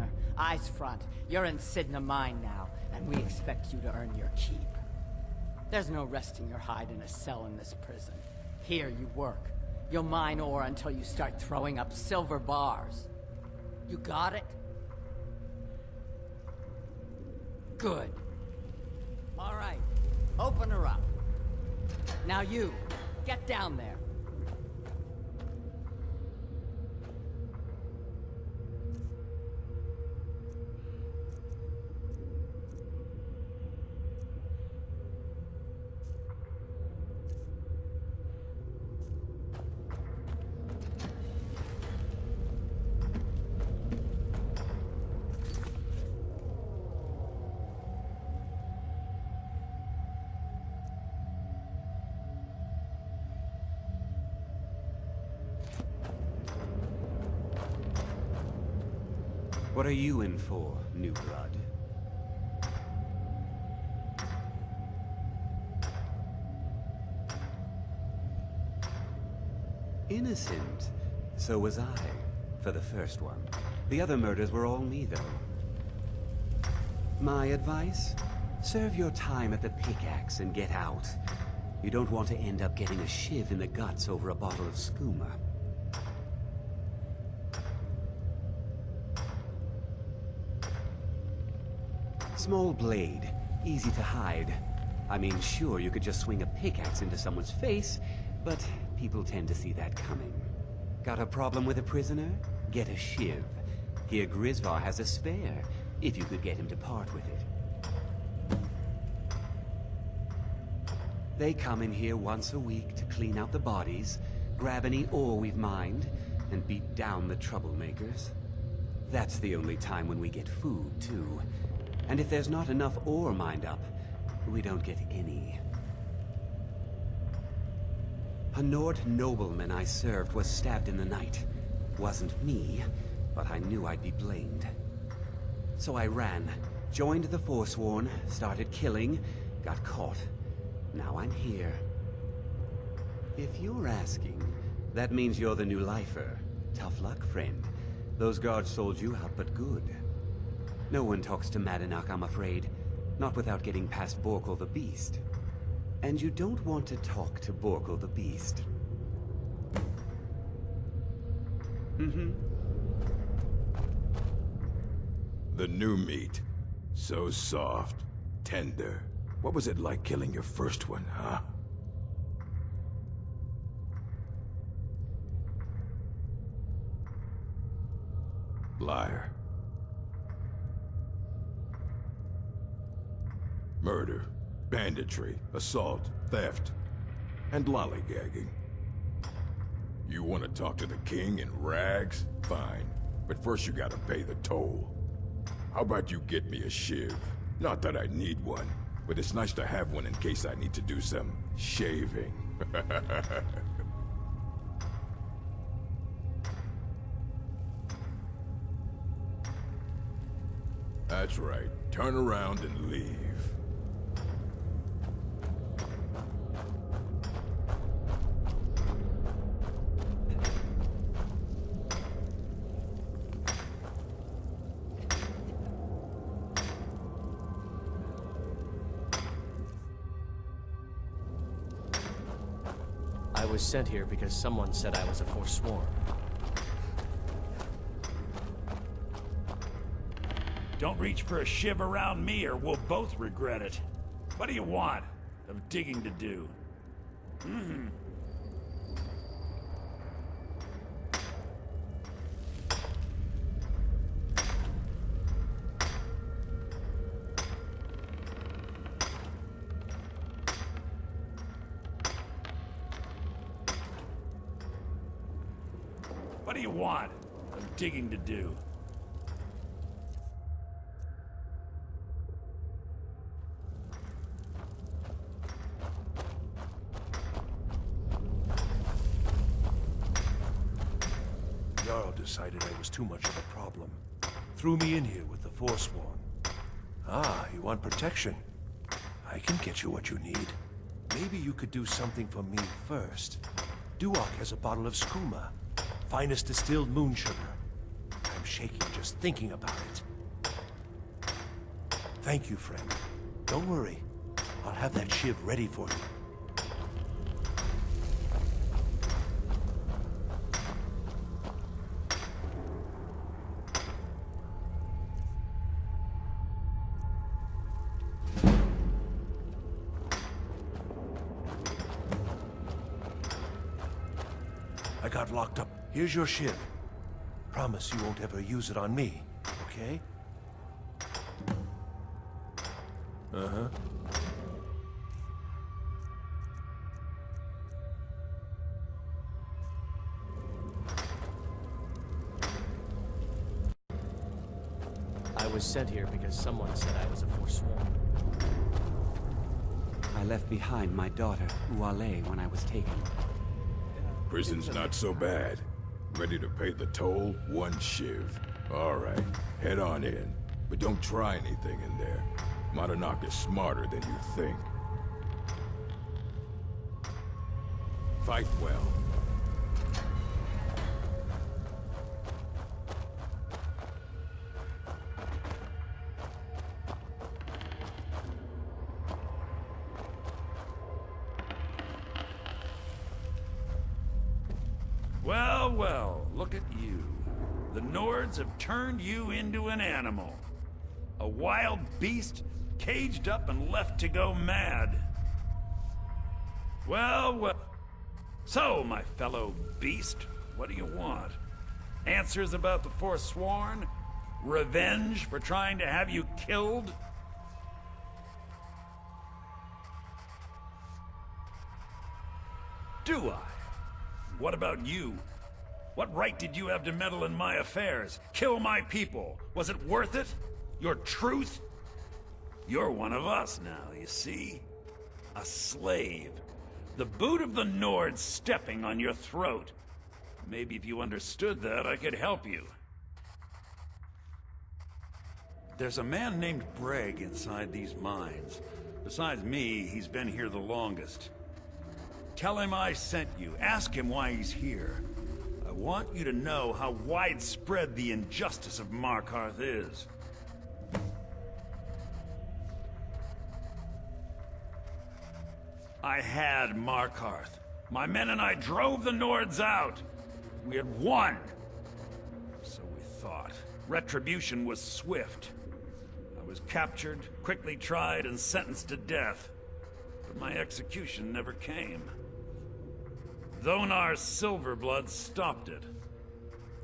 prisoner. Eyes front. You're in Cidhna mine now, and we expect you to earn your keep. There's no resting your hide in a cell in this prison. Here you work. You'll mine ore until you start throwing up silver bars. You got it? Good. All right. Open her up. Now you, get down there. What are you in for, new blood? Innocent. So was I, for the first one. The other murders were all me, though. My advice? Serve your time at the pickaxe and get out. You don't want to end up getting a shiv in the guts over a bottle of skooma. Small blade, easy to hide. I mean, sure, you could just swing a pickaxe into someone's face, but people tend to see that coming. Got a problem with a prisoner? Get a shiv. Here Grisvar has a spare, if you could get him to part with it. They come in here once a week to clean out the bodies, grab any ore we've mined, and beat down the troublemakers. That's the only time when we get food, too. And if there's not enough ore mined up, we don't get any. A Nord nobleman I served was stabbed in the night. Wasn't me, but I knew I'd be blamed. So I ran, joined the Forsworn, started killing, got caught. Now I'm here. If you're asking, that means you're the new lifer. Tough luck, friend. Those guards sold you out, but good. No one talks to Madanak, I'm afraid. Not without getting past Borkul the Beast. And you don't want to talk to Borkul the Beast. The new meat. So soft, tender. What was it like killing your first one, huh? Liar. Murder, banditry, assault, theft, and lollygagging. You want to talk to the king in rags? Fine. But first you gotta pay the toll. How about you get me a shiv? Not that I need one, but it's nice to have one in case I need to do some shaving. That's right. Turn around and leave. I was sent here because someone said I was a Forsworn. Don't reach for a shiv around me or we'll both regret it. What do you want? Of digging to do? What do you want? Of digging to do? Jarl decided I was too much of a problem. Threw me in here with the Forsworn. Ah, you want protection? I can get you what you need. Maybe you could do something for me first. Duak has a bottle of skooma. Finest distilled moon sugar. I'm shaking just thinking about it. Thank you, friend. Don't worry. I'll have that shiv ready for you. I got locked up. Here's your shiv. Promise you won't ever use it on me, okay? Uh-huh. I was sent here because someone said I was a forsworn. I left behind my daughter, Uale, when I was taken. Prison's not so bad. Ready to pay the toll? One shiv. All right, head on in. But don't try anything in there. Madanaka's smarter than you think. Fight well. Well, well, look at you. The Nords have turned you into an animal. A wild beast, caged up and left to go mad. Well, well. So, my fellow beast, what do you want? Answers about the Forsworn? Revenge for trying to have you killed? Do I? What about you? What right did you have to meddle in my affairs? Kill my people? Was it worth it? Your truth? You're one of us now, you see? A slave. The boot of the Nord stepping on your throat. Maybe if you understood that, I could help you. There's a man named Breg inside these mines. Besides me, he's been here the longest. Tell him I sent you. Ask him why he's here. I want you to know how widespread the injustice of Markarth is. I had Markarth. My men and I drove the Nords out. We had won. So we thought. Retribution was swift. I was captured, quickly tried, and sentenced to death. But my execution never came. Dhonar's Silverblood stopped it.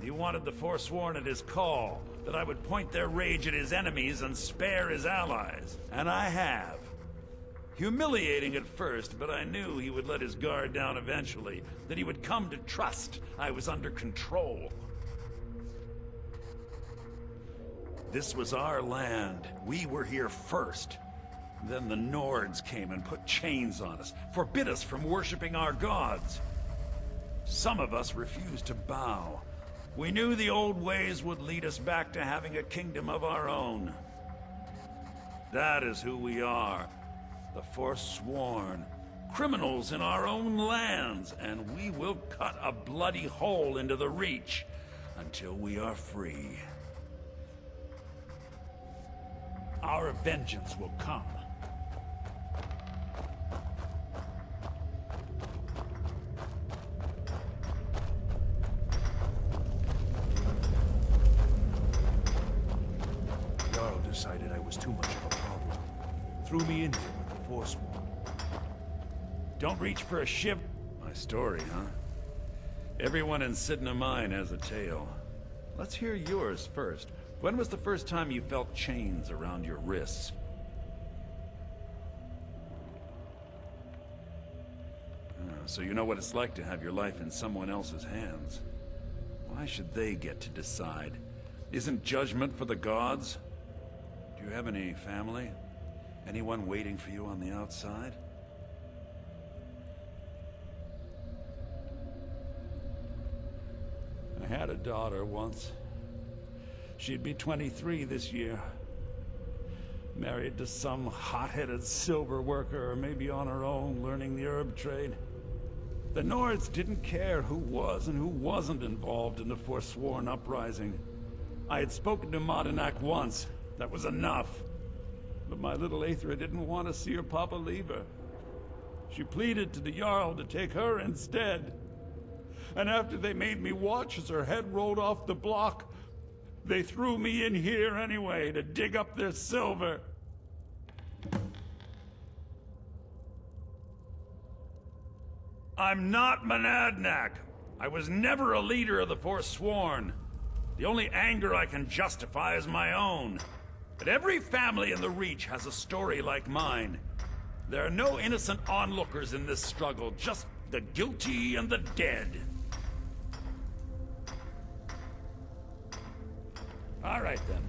He wanted the Forsworn at his call, that I would point their rage at his enemies and spare his allies. And I have. Humiliating at first, but I knew he would let his guard down eventually, that he would come to trust I was under control. This was our land. We were here first. Then the Nords came and put chains on us, forbid us from worshipping our gods. Some of us refused to bow. We knew the old ways would lead us back to having a kingdom of our own. That is who we are. The Forsworn. Criminals in our own lands, and we will cut a bloody hole into the Reach until we are free. Our vengeance will come. Jarl decided I was too much of a problem. Threw me in here with the Forsworn. Don't reach for a shiv. My story, huh? Everyone in Cidhna Mine has a tale. Let's hear yours first. When was the first time you felt chains around your wrists? So you know what it's like to have your life in someone else's hands. Why should they get to decide? Isn't judgment for the gods? Do you have any family? Anyone waiting for you on the outside? I had a daughter once. She'd be 23 this year. Married to some hot-headed silver worker, or maybe on her own, learning the herb trade. The Nords didn't care who was and who wasn't involved in the Forsworn uprising. I had spoken to Modinak once. That was enough. But my little Aethra didn't want to see her papa leave her. She pleaded to the Jarl to take her instead. And after they made me watch as her head rolled off the block, they threw me in here anyway to dig up their silver. I'm not Monadnack. I was never a leader of the Forsworn. The only anger I can justify is my own. But every family in the Reach has a story like mine. There are no innocent onlookers in this struggle, just the guilty and the dead. All right, then.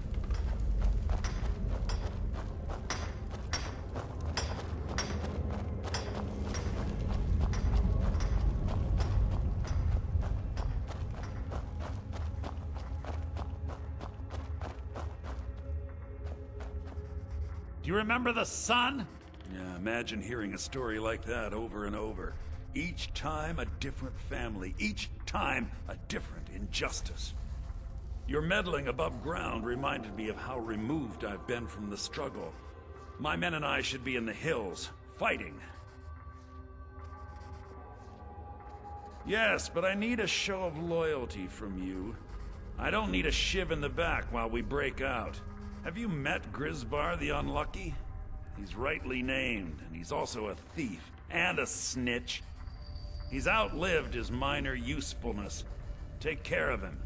Do you remember the sun? Yeah, imagine hearing a story like that over and over. Each time a different family, each time a different injustice. Your meddling above ground reminded me of how removed I've been from the struggle. My men and I should be in the hills, fighting. Yes, but I need a show of loyalty from you. I don't need a shiv in the back while we break out. Have you met Grisvar the Unlucky? He's rightly named, and he's also a thief and a snitch. He's outlived his minor usefulness. Take care of him,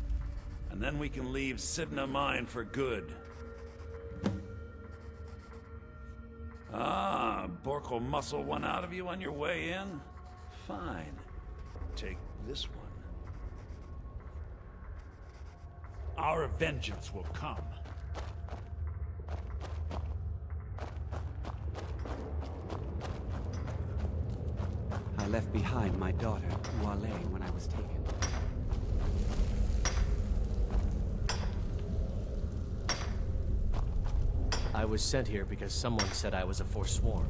and then we can leave Cidhna mine for good. Ah, Bork will muscle one out of you on your way in? Fine. Take this one. Our vengeance will come. I left behind my daughter, Wale, when I was taken. I was sent here because someone said I was a Forsworn.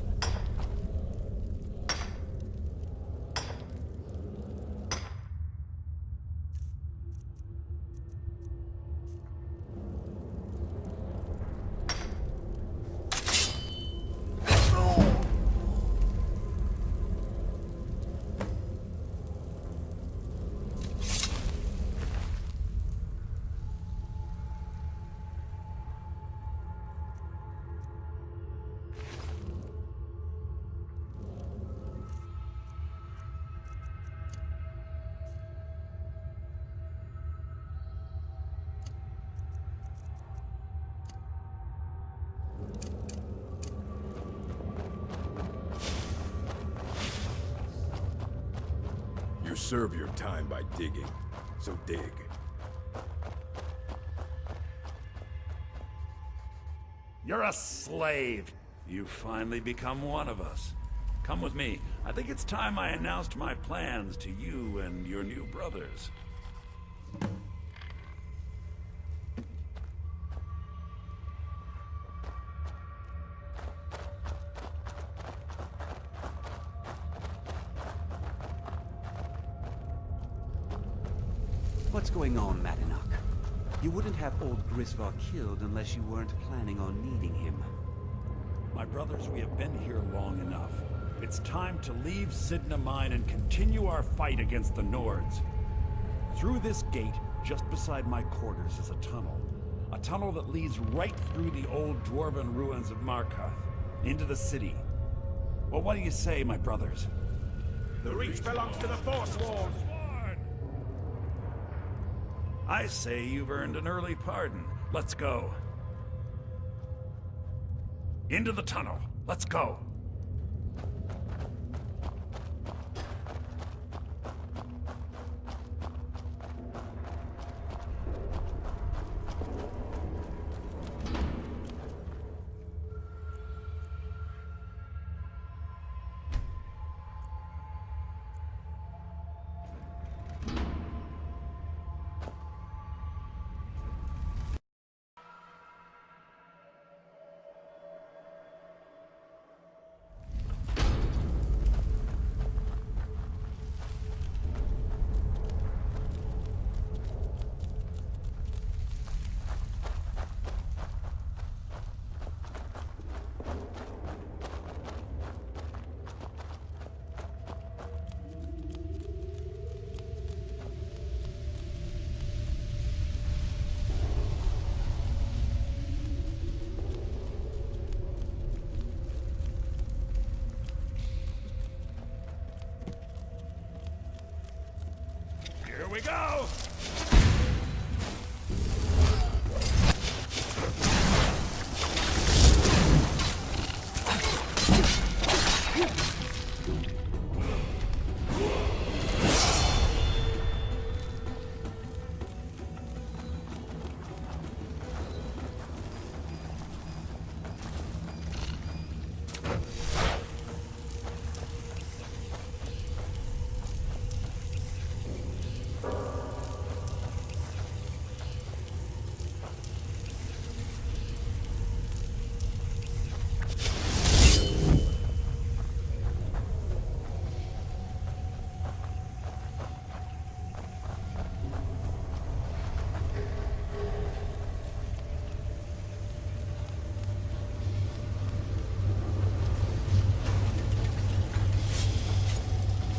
You serve your time by digging, so dig. You're a slave. You finally become one of us. Come with me. I think it's time I announced my plans to you and your new brothers. What's going on, Madinak? You wouldn't have old Grisvar killed unless you weren't planning on needing him. My brothers, we have been here long enough. It's time to leave Cidhna Mine and continue our fight against the Nords. Through this gate, just beside my quarters, is a tunnel. A tunnel that leads right through the old dwarven ruins of Markarth, into the city. Well, what do you say, my brothers? The Reach belongs to the Forsworn! I say you've earned an early pardon. Let's go. Into the tunnel. Let's go. go!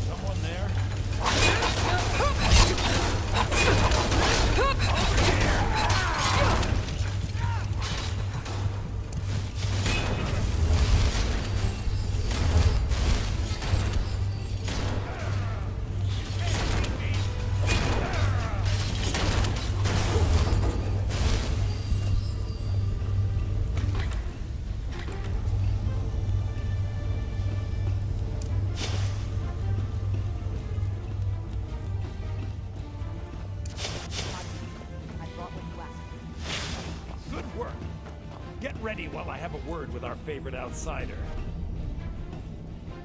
Someone there? Good work. Get ready while I have a word with our favorite outsider.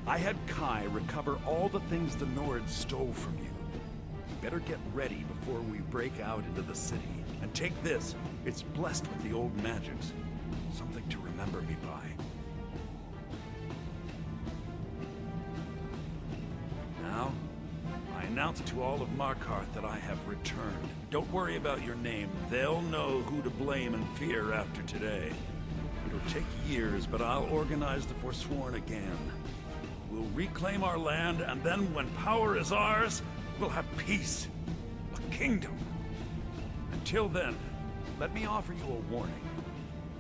I had Kai recover all the things the Nords stole from you. You better get ready before we break out into the city. And take this. It's blessed with the old magics. Something to remember me by. Now, I announce to all of Markarth that I have returned. Don't worry about your name. They'll know who to blame and fear after today. It'll take years, but I'll organize the Forsworn again. We'll reclaim our land, and then when power is ours, we'll have peace. A kingdom. Until then, let me offer you a warning.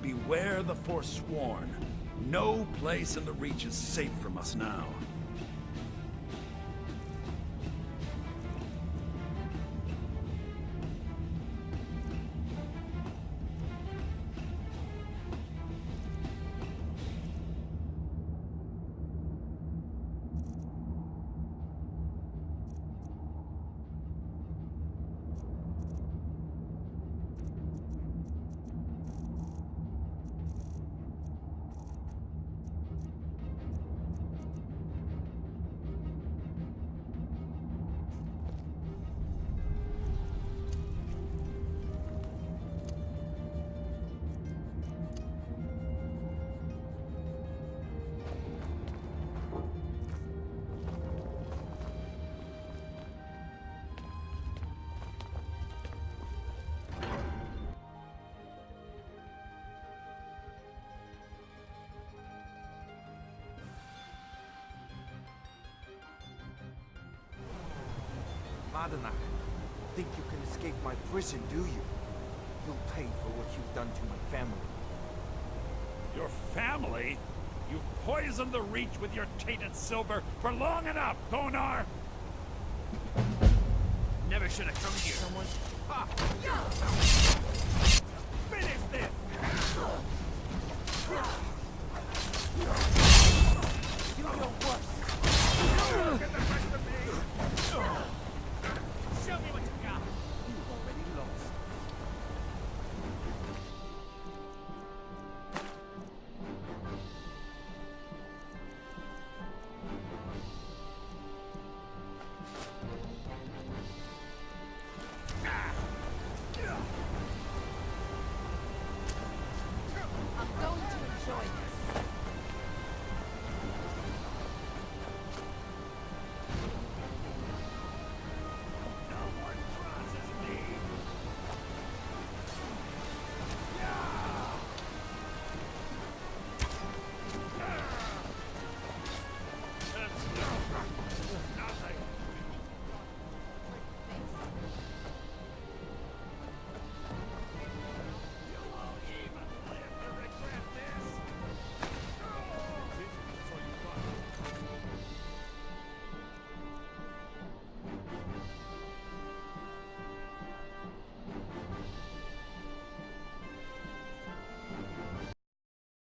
Beware the Forsworn. No place in the Reach is safe from us now. Cidhna, think you can escape my prison, do you? You'll pay for what you've done to my family. Your family? You poisoned the Reach with your tainted silver for long enough, Konar! Never should have come here. Finish this!